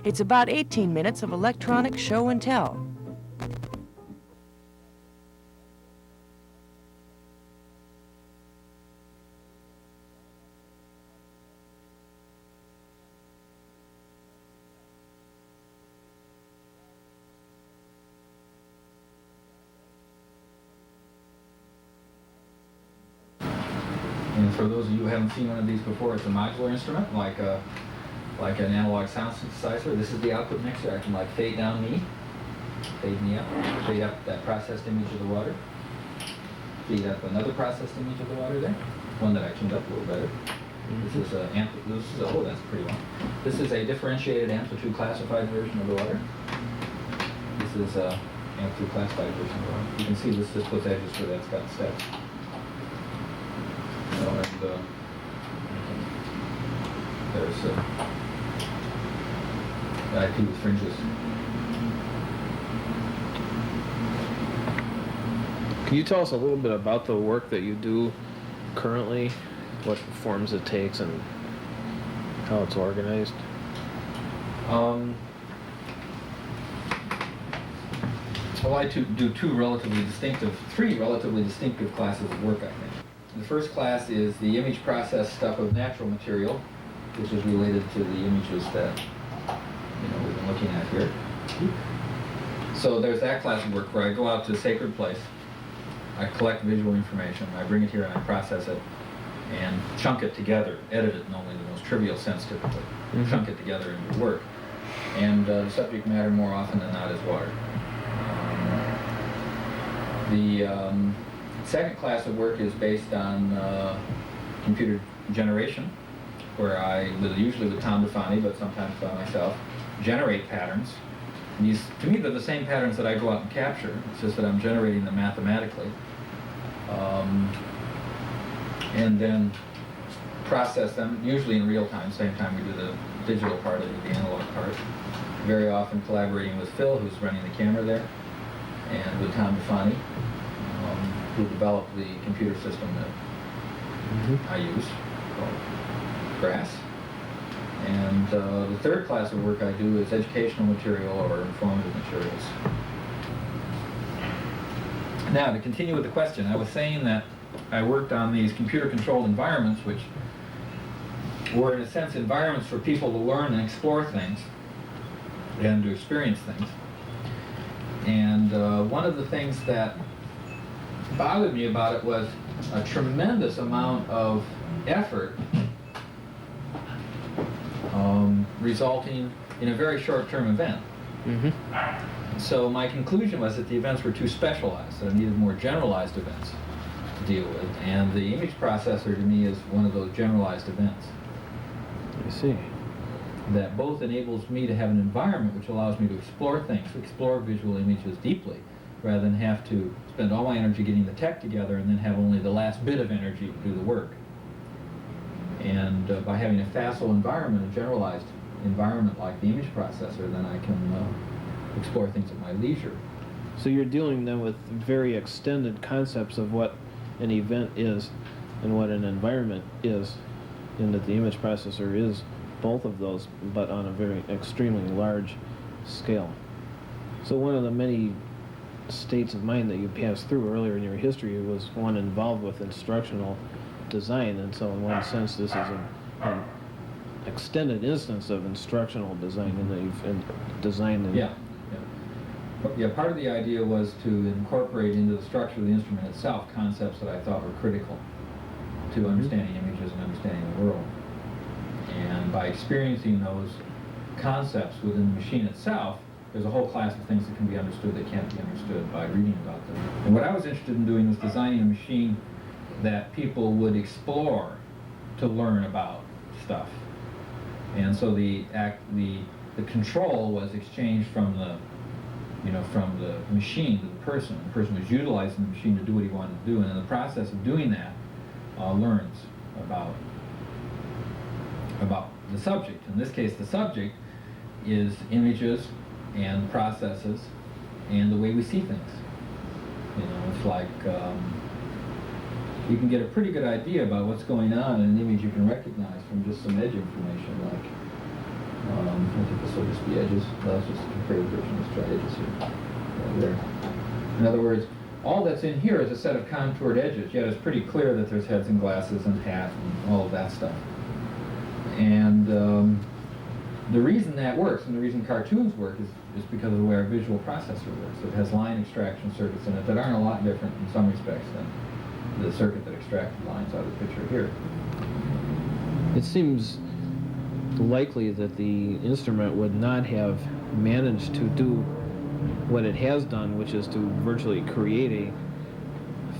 It's about 18 minutes of electronic show and tell. And for those of you who haven't seen one of these before, it's a modular instrument, like an analog sound synthesizer. This is the output mixer. I can like fade down me, fade me up, fade up that processed image of the water, fade up another processed image of the water there, one that I tuned up a little better. This is oh, that's a pretty one. This is a differentiated amplitude classified version of the water. This is a amplitude classified version of the water. You can see this just puts edges where that's got steps. There's IP with fringes. Can you tell us a little bit about the work that you do currently, what forms it takes and how it's organized? Well, I do three relatively distinctive classes of work, I think. The first class is the image process stuff of natural material, which is related to the images that we've been looking at here. So there's that class of work where I go out to a sacred place, I collect visual information, I bring it here and I process it and chunk it together, edit it in only the most trivial sense typically, chunk it together into work. And the subject matter more often than not is water. The second class of work is based on computer generation, where I, usually with Tom DeFani, but sometimes by myself, generate patterns. And these, to me, they're the same patterns that I go out and capture. It's just that I'm generating them mathematically. And then process them, usually in real time, same time we do the digital part, I do the analog part. Very often collaborating with Phil, who's running the camera there, and with Tom DeFani, who developed the computer system that I use, called GRASS. And the third class of work I do is educational material or informative materials. Now, to continue with the question, I was saying that I worked on these computer-controlled environments, which were, in a sense, environments for people to learn and explore things and to experience things. And one of the things that bothered me about it was a tremendous amount of effort resulting in a very short-term event. So my conclusion was that the events were too specialized, that I needed more generalized events to deal with, and the image processor to me is one of those generalized events. I see. That both enables me to have an environment which allows me to explore things, to explore visual images deeply, rather than have to spend all my energy getting the tech together and then have only the last bit of energy to do the work. And by having a facile environment, a generalized environment like the image processor, then I can explore things at my leisure. So you're dealing then with very extended concepts of what an event is and what an environment is, and that the image processor is both of those, but on a very extremely large scale. So one of the many states of mind that you passed through earlier in your history was one involved with instructional design, and so in one sense this is an extended instance of instructional design in that you've designed. Yeah, part of the idea was to incorporate into the structure of the instrument itself concepts that I thought were critical to understanding images and understanding the world. And by experiencing those concepts within the machine itself, there's a whole class of things that can be understood that can't be understood by reading about them. And what I was interested in doing was designing a machine that people would explore to learn about stuff. And so the control was exchanged from the machine to the person. The person was utilizing the machine to do what he wanted to do, and in the process of doing that, learns about the subject. In this case, the subject is images and processes and the way we see things. It's like you can get a pretty good idea about what's going on in an image you can recognize from just some edge information, like I think this will just be edges. Well, that's just a compared version. Let's try edges here. There. In other words, all that's in here is a set of contoured edges, yet it's pretty clear that there's heads and glasses and hat and all of that stuff. And the reason that works, and the reason cartoons work, is because of the way our visual processor works. It has line extraction circuits in it that aren't a lot different in some respects than the circuit that extracted lines out of the picture here. It seems likely that the instrument would not have managed to do what it has done, which is to virtually create a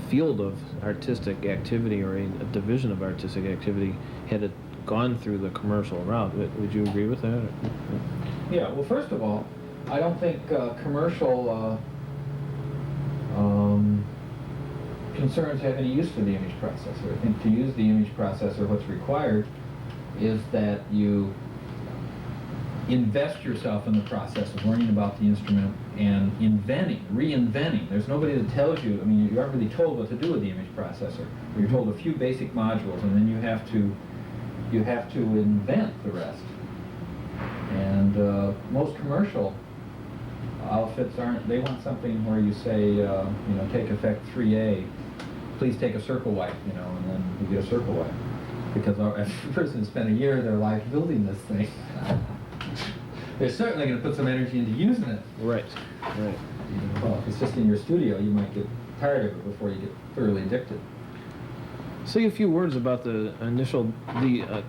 field of artistic activity or a division of artistic activity had it gone through the commercial route. Would you agree with that? Yeah, well, first of all, I don't think commercial concerns have any use for the image processor. I think to use the image processor, what's required is that you invest yourself in the process of learning about the instrument and reinventing. There's nobody that tells you, I mean, you aren't really told what to do with the image processor. You're told a few basic modules, and then you have to invent the rest. And most commercial outfits they want something where you say, take effect 3A, please take a circle wipe, and then you get a circle wipe. Because a person spent a year of their life building this thing. They're certainly going to put some energy into using it. Right. Well, if it's just in your studio, you might get tired of it before you get thoroughly addicted. Say a few words about the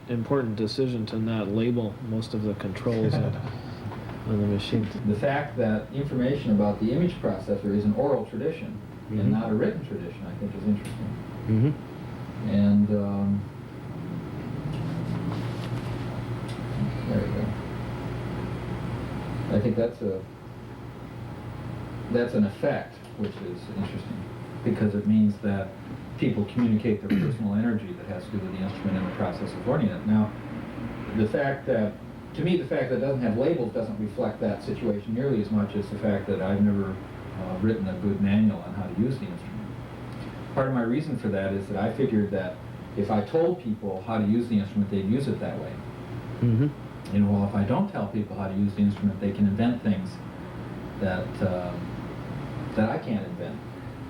important decision to not label most of the controls on the machine. The fact that information about the image processor is an oral tradition and not a written tradition, I think, is interesting. And there you go. I think that's an effect which is interesting, because it means that people communicate their personal energy that has to do with the instrument and the process of learning it. Now, the fact that it doesn't have labels doesn't reflect that situation nearly as much as the fact that I've never written a good manual on how to use the instrument. Part of my reason for that is that I figured that if I told people how to use the instrument, they'd use it that way. Well, if I don't tell people how to use the instrument, they can invent things that I can't invent.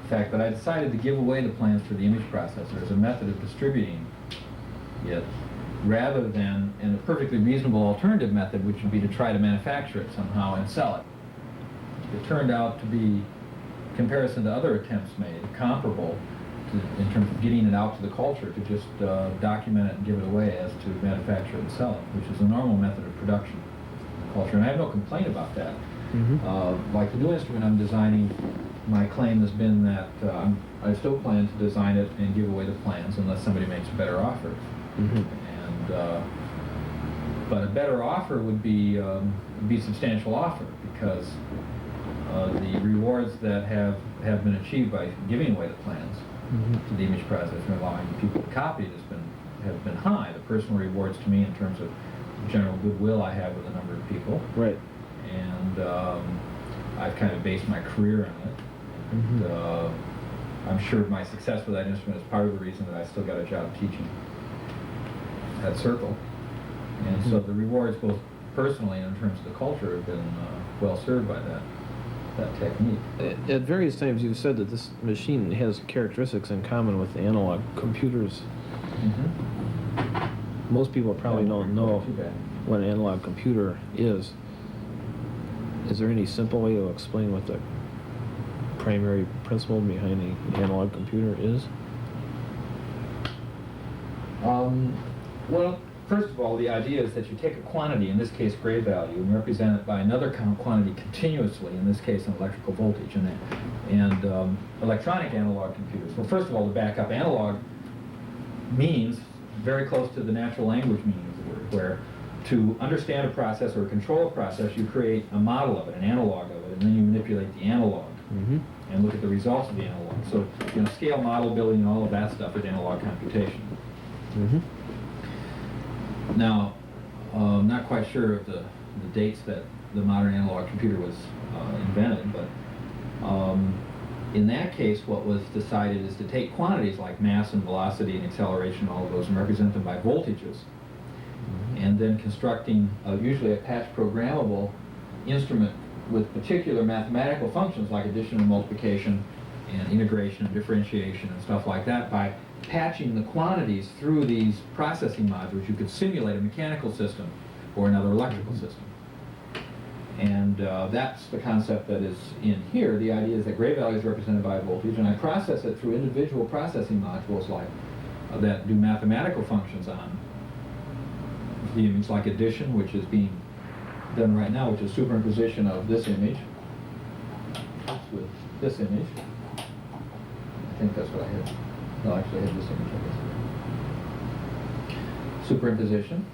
In fact, that I decided to give away the plans for the image processor as a method of distributing it, rather than in a perfectly reasonable alternative method, which would be to try to manufacture it somehow and sell it. It turned out to be, in comparison to other attempts made, comparable in terms of getting it out to the culture, to just document it and give it away as to manufacture it and sell it, which is a normal method of production in the culture. And I have no complaint about that. Like the new instrument I'm designing, my claim has been that I still plan to design it and give away the plans unless somebody makes a better offer. But a better offer would be a substantial offer, because the rewards that have been achieved by giving away the plans to the image processor and allowing people to copy it have been high. The personal rewards to me in terms of general goodwill I have with a number of people. Right. And I've kind of based my career on it. And I'm sure my success with that instrument is part of the reason that I still got a job teaching at Circle. And so the rewards, both personally and in terms of the culture, have been well served by that technique. At various times you've said that this machine has characteristics in common with analog computers. Most people probably don't know what an analog computer is. Is there any simple way to explain what the primary principle behind the analog computer is? Well, first of all, the idea is that you take a quantity, in this case gray value, and represent it by another quantity continuously, in this case an electrical voltage. And electronic analog computers, well, first of all, to back up, analog means very close to the natural language meaning of the word, where to understand a process or control a process, you create a model of it, an analog of it, and then you manipulate the analog and look at the results of the analog. So, scale model building and all of that stuff is analog computation. Now, I'm not quite sure of the dates that the modern analog computer was invented, but in that case, what was decided is to take quantities like mass and velocity and acceleration, all of those, and represent them by voltages. and then constructing usually a patch programmable instrument with particular mathematical functions like addition and multiplication and integration and differentiation and stuff like that. By patching the quantities through these processing modules, you could simulate a mechanical system or another electrical system. And that's the concept that is in here. The idea is that gray value is represented by voltage, and I process it through individual processing modules like that do mathematical functions on the image, like addition, which is being done right now, which is superimposition of this image with this image. I think that's what I had. No, actually I had this image, I guess. Superimposition.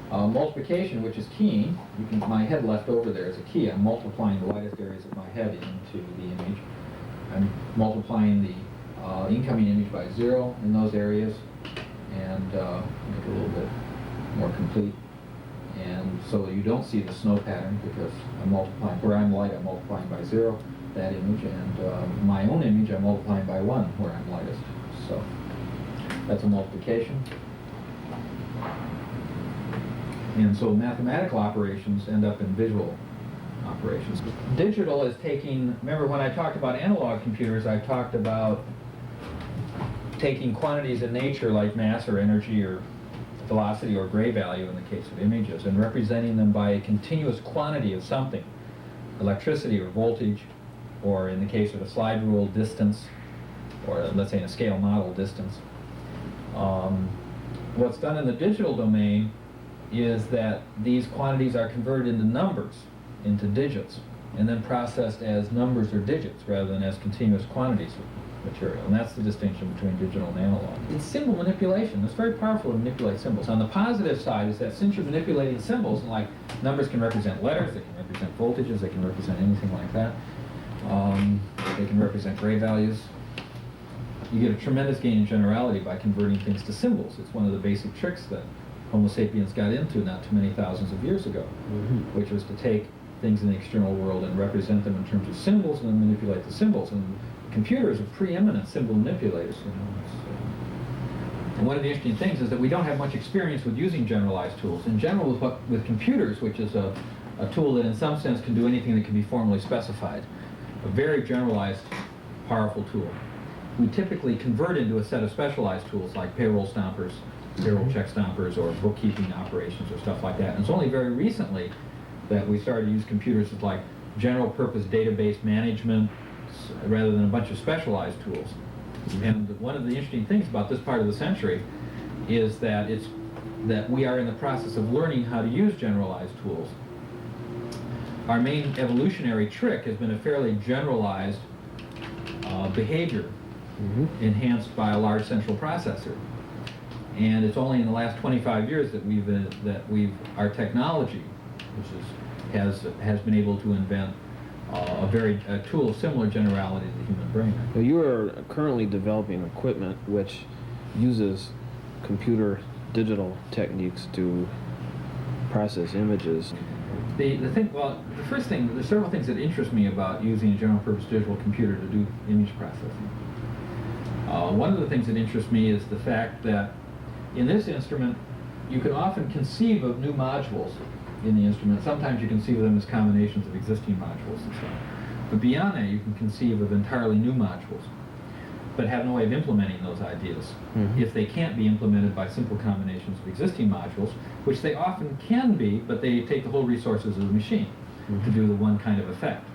Multiplication, which is keying. My head left over there is a key. I'm multiplying the lightest areas of my head into the image. I'm multiplying the incoming image by 0 in those areas and make it a little bit more complete. And so you don't see the snow pattern because I'm multiplying, where I'm light, I'm multiplying by 0, that image, and my own image I'm multiplying by 1 where I'm lightest. So that's a multiplication. And so mathematical operations end up in visual operations. Digital is taking, remember when I talked about analog computers, I talked about taking quantities in nature like mass or energy or velocity or gray value in the case of images, and representing them by a continuous quantity of something, electricity or voltage, or in the case of a slide rule, distance, or let's say in a scale model, distance. What's done in the digital domain is that these quantities are converted into numbers, into digits, and then processed as numbers or digits rather than as continuous quantities of material. And that's the distinction between digital and analog. It's symbol manipulation. It's very powerful to manipulate symbols. On the positive side is that since you're manipulating symbols, like numbers can represent letters, they can represent voltages, they can represent anything like that. They can represent gray values. You get a tremendous gain in generality by converting things to symbols. It's one of the basic tricks that Homo sapiens got into not too many thousands of years ago, which was to take things in the external world and represent them in terms of symbols and then manipulate the symbols. And computers are preeminent symbol manipulators. You know. And one of the interesting things is that we don't have much experience with using generalized tools. In general, with computers, which is a tool that in some sense can do anything that can be formally specified, a very generalized, powerful tool. We typically convert into a set of specialized tools like payroll stompers, payroll check stompers, or bookkeeping operations or stuff like that. And it's only very recently that we started to use computers as like general purpose database management rather than a bunch of specialized tools. And one of the interesting things about this part of the century is that we are in the process of learning how to use generalized tools. Our main evolutionary trick has been a fairly generalized behavior enhanced by a large central processor. And it's only in the last 25 years that our technology, which has been able to invent a tool of similar generality to the human brain. Well, you are currently developing equipment which uses computer digital techniques to process images. The first thing, there's several things that interest me about using a general purpose digital computer to do image processing. One of the things that interests me is the fact that in this instrument, you can often conceive of new modules in the instrument. Sometimes you conceive of them as combinations of existing modules and stuff. But beyond that, you can conceive of entirely new modules, but have no way of implementing those ideas if they can't be implemented by simple combinations of existing modules, which they often can be, but they take the whole resources of the machine to do the one kind of effect.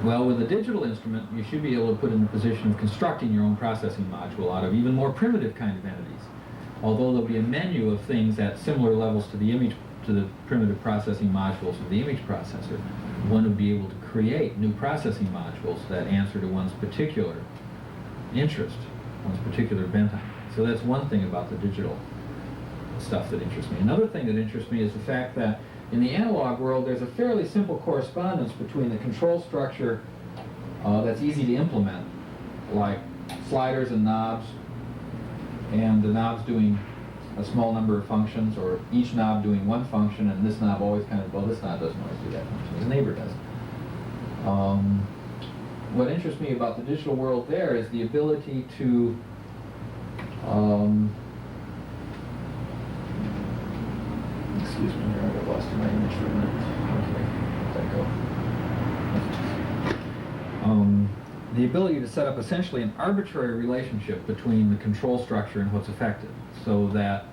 Well, with a digital instrument, you should be able to put in the position of constructing your own processing module out of even more primitive kind of entities. Although there'll be a menu of things at similar levels to the primitive processing modules of the image processor, one would be able to create new processing modules that answer to one's particular interest, one's particular bent on. So that's one thing about the digital stuff that interests me. Another thing that interests me is the fact that in the analog world, there's a fairly simple correspondence between the control structure that's easy to implement, like sliders and knobs, and the knobs doing a small number of functions, or each knob doing one function, and this knob always kind of, well, this knob doesn't always do that function, his neighbor does. What interests me about the digital world there is the ability to Excuse me, here, I got lost in my image for a minute. Okay, let that go. The ability to set up essentially an arbitrary relationship between the control structure and what's affected, so that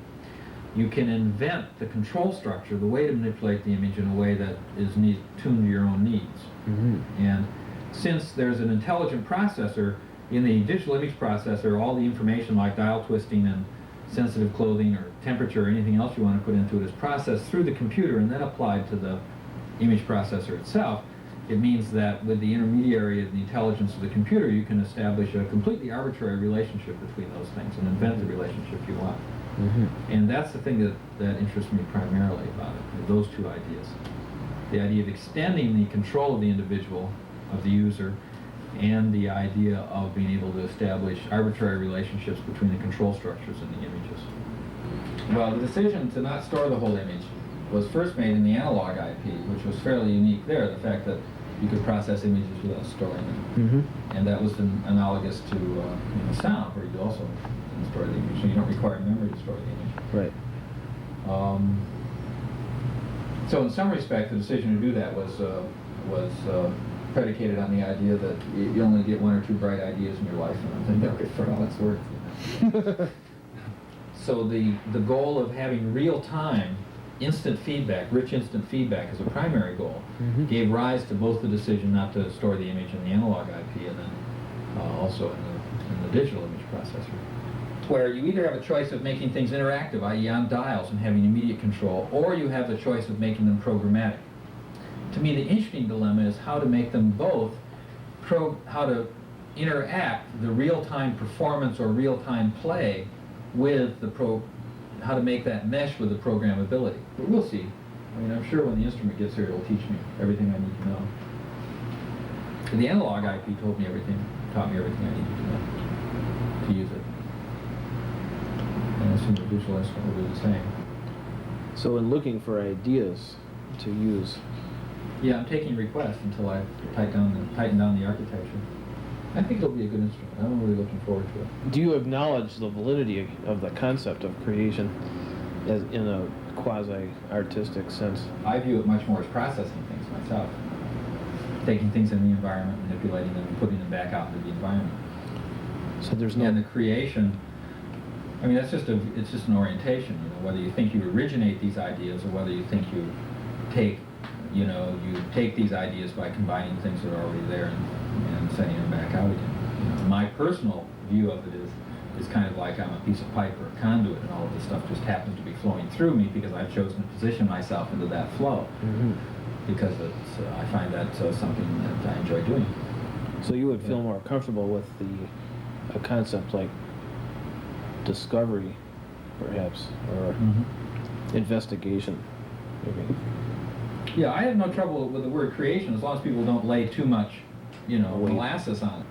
you can invent the control structure, the way to manipulate the image in a way that is tuned to your own needs. And since there's an intelligent processor in the digital image processor, all the information like dial twisting and sensitive clothing or temperature or anything else you want to put into it is processed through the computer and then applied to the image processor itself. It means that with the intermediary of the intelligence of the computer, you can establish a completely arbitrary relationship between those things and invent the relationship you want. And that's the thing that interests me primarily about it, those two ideas. The idea of extending the control of the individual, of the user, and the idea of being able to establish arbitrary relationships between the control structures and the images. Well, the decision to not store the whole image was first made in the analog IP, which was fairly unique there, the fact that you could process images without storing them. And that was analogous to sound, where you also store the image, so you don't require memory to store the image. Right. So in some respect, the decision to do that was predicated on the idea that you only get one or two bright ideas in your life, and I'm thinking, okay, for all it's worth. So the goal of having real-time, instant feedback, rich instant feedback as a primary goal, gave rise to both the decision not to store the image in the analog IP and then also in the digital image processor, where you either have a choice of making things interactive, i.e. on dials and having immediate control, or you have the choice of making them programmatic. To me, the interesting dilemma is how to make them both, how to interact the real-time performance or real-time play with how to make that mesh with the programmability. But we'll see. I mean, I'm sure when the instrument gets here, it'll teach me everything I need to know. And the analog IP taught me everything I needed to know to use it. And I assume the digital instrument will do the same. So in looking for ideas to use. Yeah, I'm taking requests until I tighten down the architecture. I think it'll be a good instrument. I'm really looking forward to it. Do you acknowledge the validity of the concept of creation as in a quasi-artistic sense? I view it much more as processing things myself. Taking things in the environment, manipulating them, and putting them back out into the environment. So there's no... And the creation, I mean, it's just an orientation, you know, whether you think you originate these ideas or whether you think you take these ideas by combining things that are already there and sending them back out again. You know, my personal view of it is kind of like I'm a piece of pipe or a conduit, and all of this stuff just happens to be flowing through me because I've chosen to position myself into that flow. Because I find that something that I enjoy doing. So you would feel more comfortable with a concept like discovery, perhaps, or investigation, maybe. Yeah, I have no trouble with the word creation as long as people don't lay too much, molasses on it.